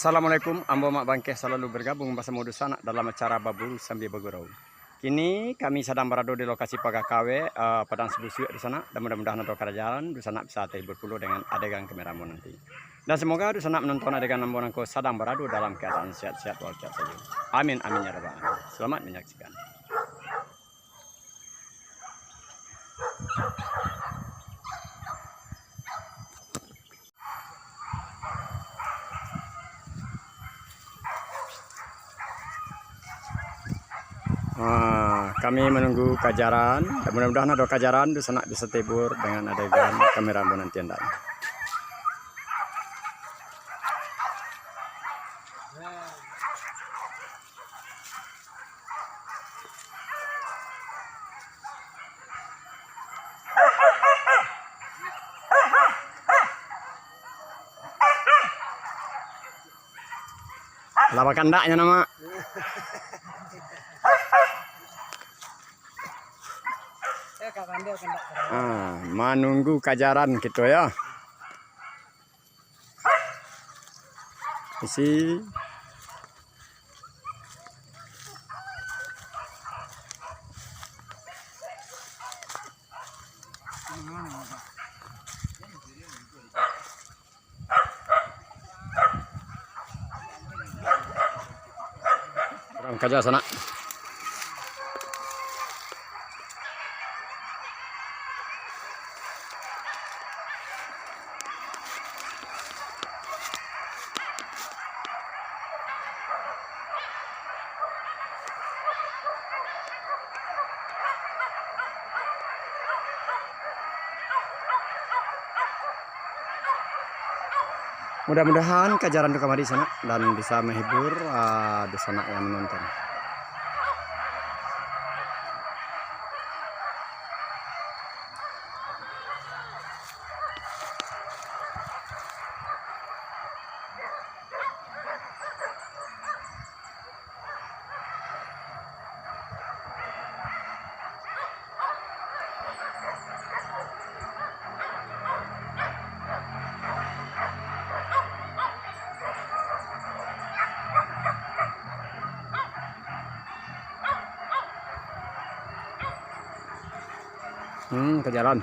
Assalamualaikum, ambo mak bangkeh selalu bergabung bersama Dusana dalam acara Baburu sambil bergurau. Kini kami sedang berada di lokasi Pagakawe, Padang Sebusuk di sana. Dan mudah-mudahan ada kerajaan Dusana bisa terhibur dulu dengan adegan kameramu nanti. Dan semoga Dusana menonton adegan ambo sedang beradu dalam keadaan sehat-sehat walafiat saja. Amin amin ya rabbal alamin. Selamat menyaksikan. Kami menunggu kajaran dan mudah-mudahan ada kajaran Dusana bisa terhibur dengan adegan kameramu nanti anda. Lapa kandaknya nama. Menunggu kajaran gitu ya. Isi. Kurang kerja sana. Mudah-mudahan kajaran itu kembali di sana dan bisa menghibur di sana yang menonton. Ke jalan.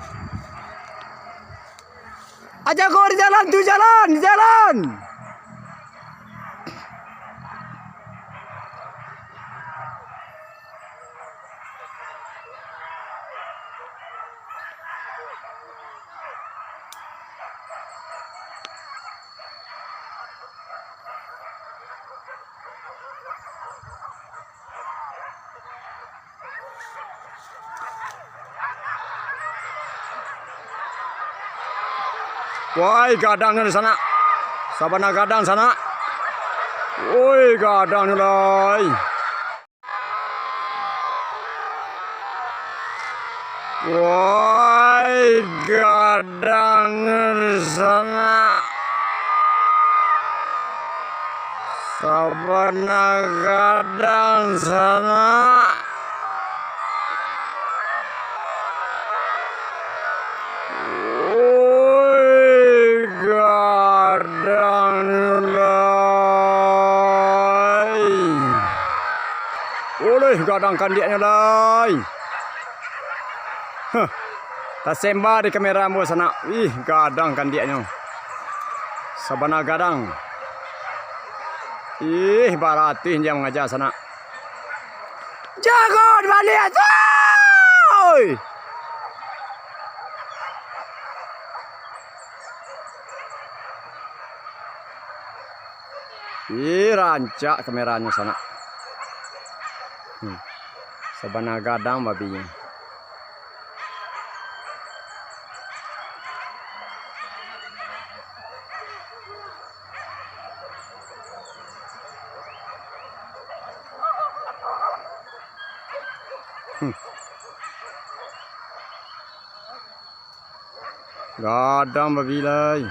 Aja kau di jalan tuh, jalan, di jalan. Woi, gadangnya di sana. Sabana gadang sana. Woi, gadang nilai. Woi, gadang di sana. Sabana gadang sana. Gadang kandiaknya lai. Tak sembah di kameramu sana. Ih, gadang kandiaknya. Sabana gadang. Ih, baratih yang mengajar sana. Jago balik. Ih, rancak kameranya sana. Sabana gadang babinya. Gadang babi lai.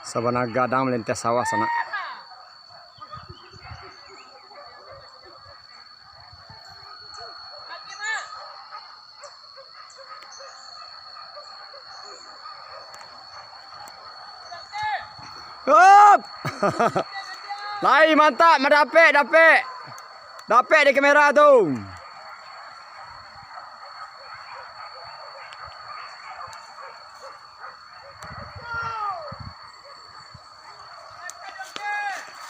Sabana gadang melintas sawah sana. Up! Lai mantap, dapet. Dapet di kamera tu.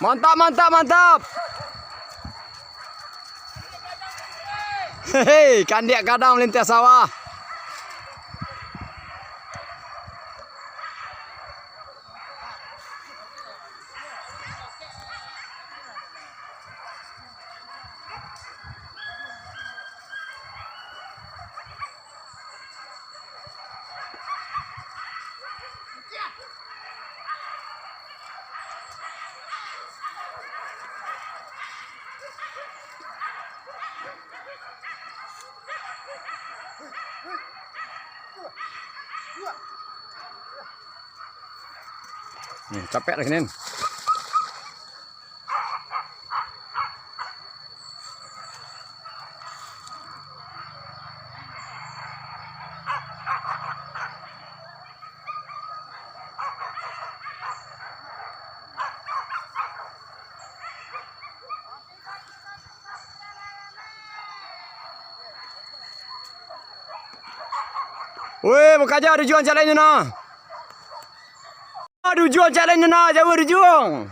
Mantap. Hei, kandiak kadang melintas sawah. Capek lagi nih. Weh, buka aja ada jual jalannya nah. Aduh jual jalannya nah, jauh ada jual.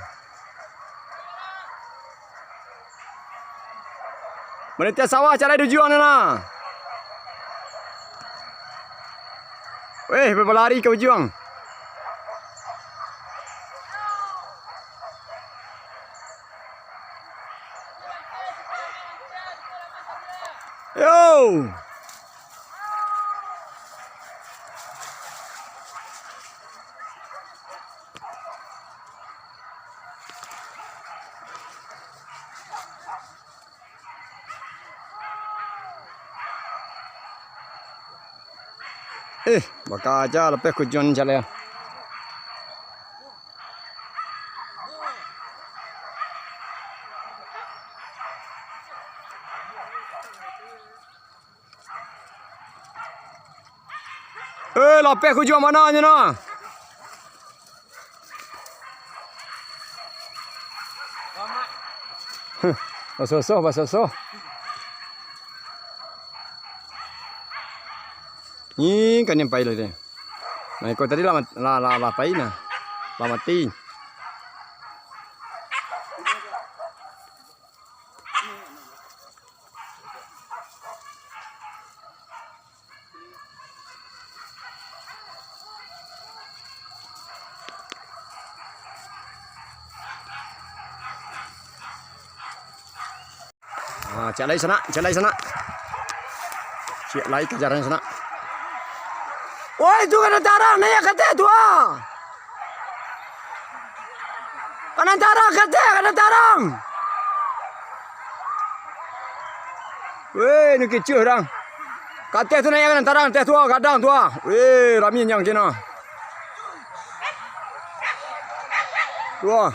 Melintas sawah cara ada jual nah. Weh, berlari ke ujung. Yo. Baka aja lepas kujuan jalan. Lepas kujuan mana aja nah? Basoso. Ni kan yang pai le. Nah, ikut tadi lah pai nah. Lah mati. Cak lai sana. Cak lai kejaran sana. Woi, itu kan tarang nih kata tu ah. Kanan tarang. Weh, ni kecil orang. Kata tu naik kanan tarang, teh tu kadang tu ah. Weh, rami yang kena. Wah.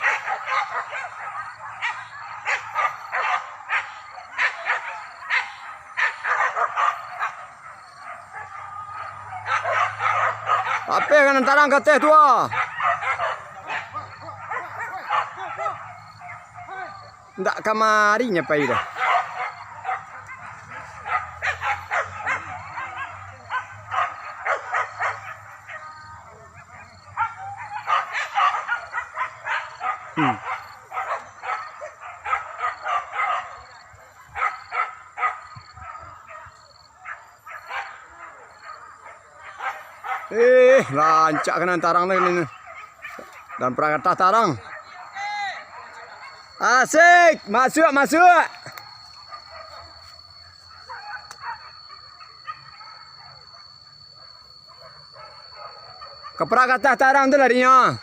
Apa kanan tarang kata tu ah. Ndak kamarinya pai dah. Lancak kanan tarang ni. Dan perangkat tarang. Asik, masuk. Ke perangkat tarang tu larinya.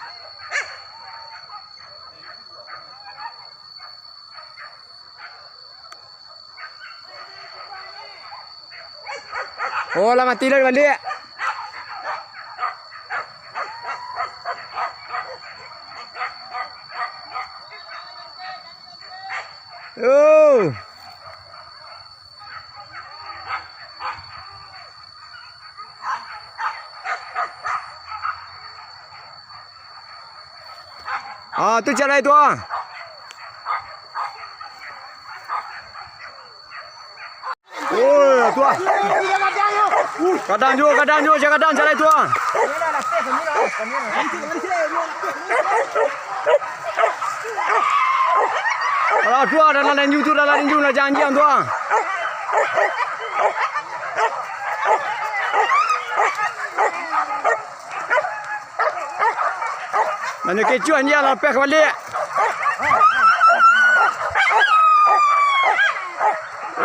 Oh, lah mati dah balik. Ah, tu jalan itu ah. Oh, tu ah. Kadang juga, jangan kadang jalan itu ah. Kalau tu ah, dalam lanjut tu, lah janji tu ah. Mana kecuan dia lapar balik.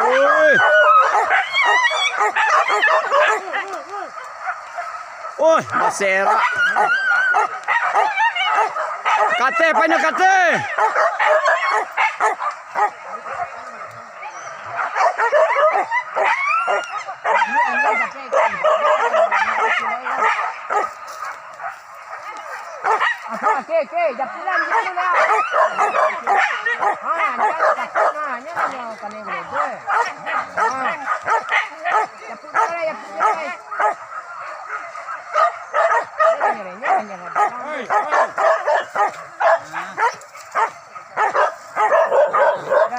Oi. Oi, masera. Kate, paino kate. Okey, japulan dulu lah. Ha, ni lah kan yang boleh. Ha. Japulan.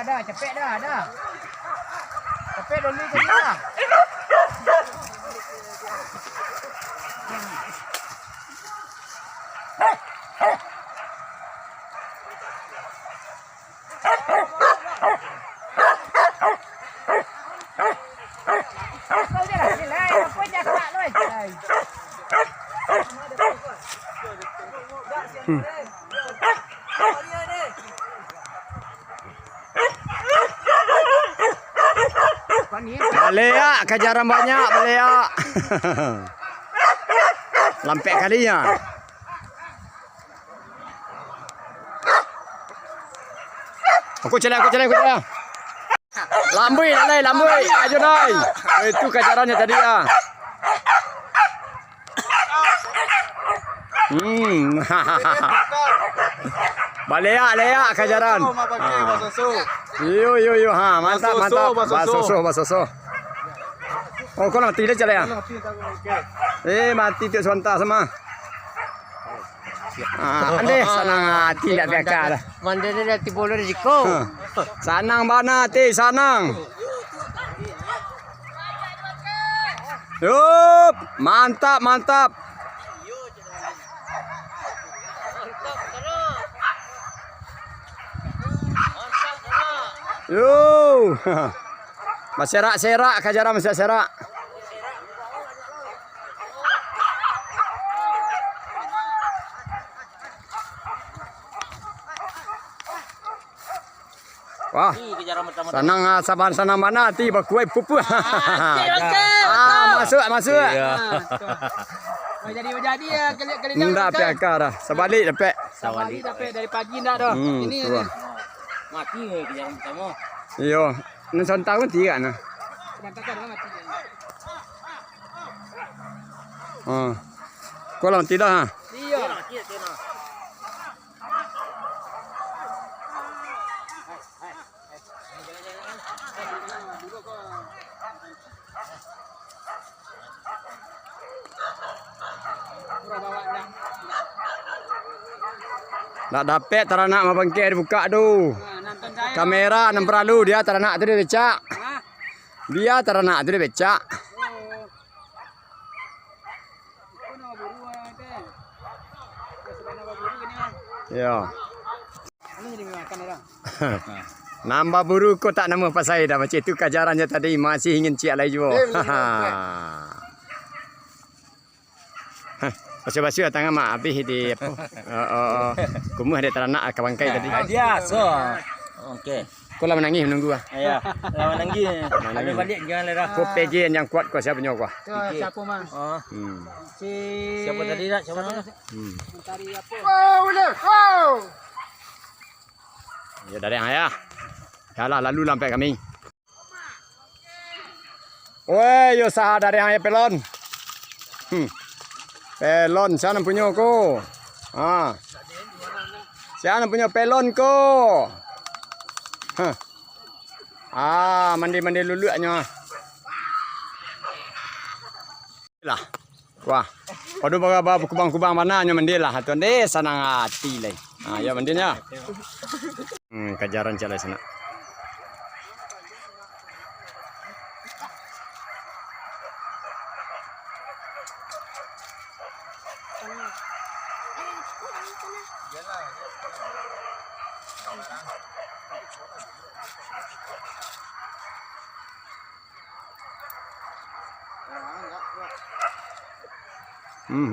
Dah, cepet dah. Cepet dulu je lah. Balea, kejaran banyak balea. Lampek kalinya. Aku celak. Lambui. Ayo nai. Itu kejarannya tadi ya. Balea kejaran. Yo. Ha, mantap. Basoso. Oh, kau nak tidak jalan ya? Mati tu sebentar sama. Ande sanang tidak biasa. Mandiri dah tipu rezeki. Sanang bana ti sanang. Yup, mantap. Yo. Serak kajaran masih serak. Wah, sanang sanang mana ti berkuai pupu. Masuk. Jadi ya kali Ndak piakar dah. Sebalik dapat. Dari pagi ndak dah. Ini mati kejaran pertama. Yo, nan sontak pun tiga nah. Kebantakan dah mati. Kau lang tidak ha. Iya. Nak dapat teranak mabangkai dibuka tu. Kamera 6 peralu dia teranak tu dia becak. Dia teranak tu dia becak. Ya. Nambah buru kau tak nama apa saya dah macam itu kajarannya tadi masih ingin ciak lagi juga. Basuh-basuh tangan mak habis di apa? Kumuh ada teranak ke bangkai tadi. Dia so. Okey. Kau lah menangis menunggu ah. Ya, menangis. Ada balik jangan lerah. Kau PG yang kuat kau siapa punya kau? Siapa mas? Siapa tadi dah? Siapa tu? Mencari apa? Ya dari ayah. Yalah lalu lampai kami. Weh, yo sah dari ayah pelon. Pelon sana punya ko. Sana punya pelon ko. Mandi luluaknya. Lah. Wah. Padu baga kubang-kubang mana nya mandi lah. Tuan deh sanang hati lai. Ya bandin ya. Kejaran jalan sana.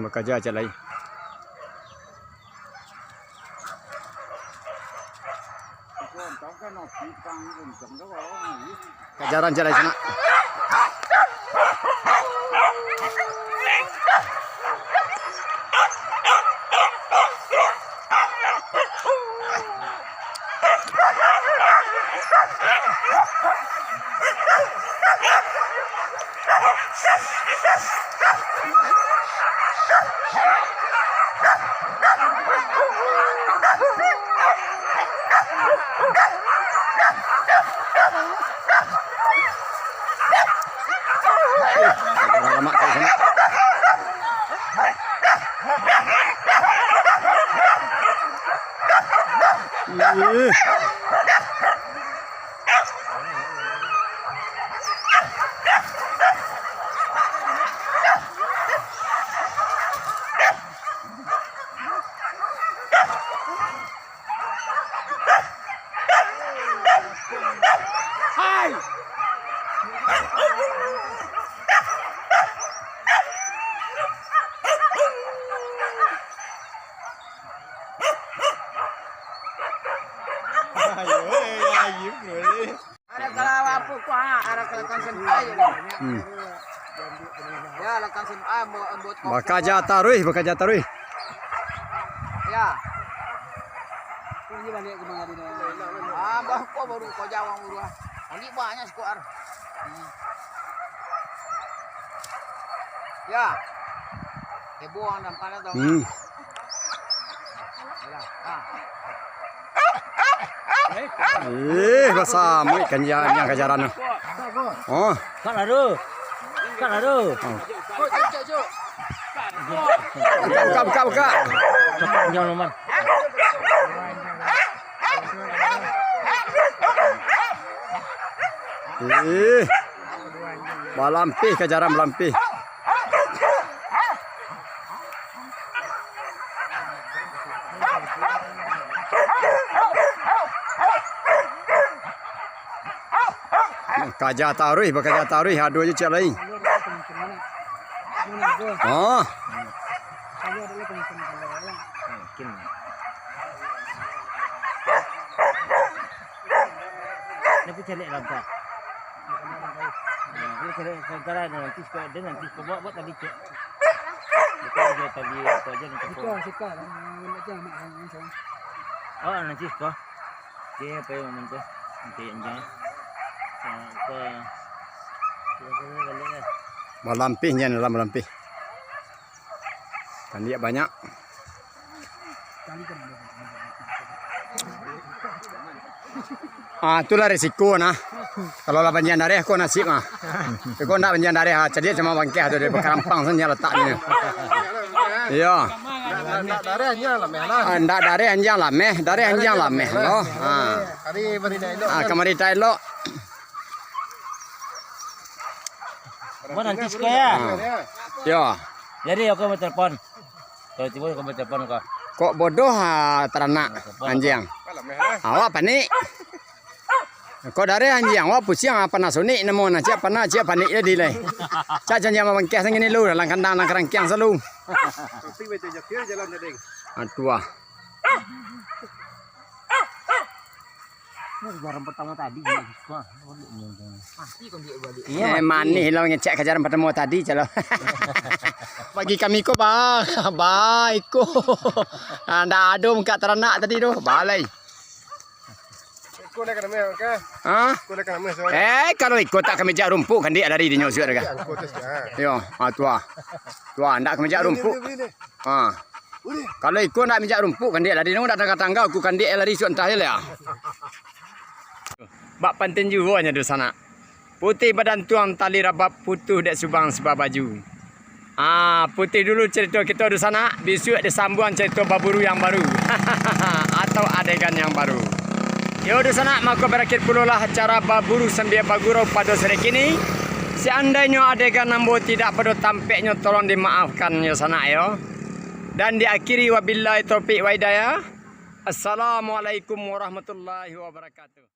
Bekerja aja lagi. Kejaran jalan sana. Lama kayak sana. Ada kalau apa kuah, ada kalau kansen aja. Ya, lah kansen aja buat kopi. Bekerja taruh. Ya. Ini balik ke mana dia? Bah kok baru kau jawang urus. Ini banyak skuar. Ya. Buang dan panas dong. Bersama ikan yang kejaran. Oh. Kak lalu. Buka. Jangan lupa. Balampih kejaran balampih. Bekerja taruh, aduh aja cek lain. Oh. Nanti cari lampu. Dia cari sekarang nanti buat tadi cek. Betul dia tadi apa aja nanti. Oh nanti kok. Dia apa yang nanti anjing. Balampihnya dalam balampih. Kan dia banyak. Itulah risiko nah. Kalau lah banjian darah kau nasib mah. Kau nak banjian darah, jadi cuma bangkeh atau dia berkerampang saja letaknya. Iya. Ndak darah anjang lah meh loh. Kamari tai lo. Mana nanti sekaya? Ya. Jadi aku mau telepon. Kalau tiba aku mau telepon kau. Kok bodoh teranak anjing. Awak panik. Kok dari anjing awak pusing apa nasuni nemu na cia panik dia dilai. Cak jangan mangkeh sengini lu dalam kandang nang kerangkiang selalu. Aduh. Kejaran pertama tadi Pasti kau dia balik. Manis lo ngecek kejaran pertama tadi calo. Bagi kami ko bang, baik ko. Anda ada muka teranak tadi tu, balai. Kalau ikut tak kami jak rumput kan dia dari di nyusut kan. Yo, tua. Anda kami jak rumput. Kalau ikut nak mijak rumput kan dia lari nang datang tangga aku kan dia lari suan tahil ya. Bak panten juga nya di sana. Putih badan tuang tali rabab putuh dek subang sebab baju. Putih dulu cerita kita di sana, besok ada sambungan cerita baburu yang baru. atau adegan yang baru. Yo di sana maka berakhir pula lah acara baburu sambil bagurau pada sore kini. Seandainya adegan nambo tidak pada tampaknya tolong dimaafkan yo sana yo. Dan diakhiri wabillahi taufiq wa hidayah. Assalamualaikum warahmatullahi wabarakatuh.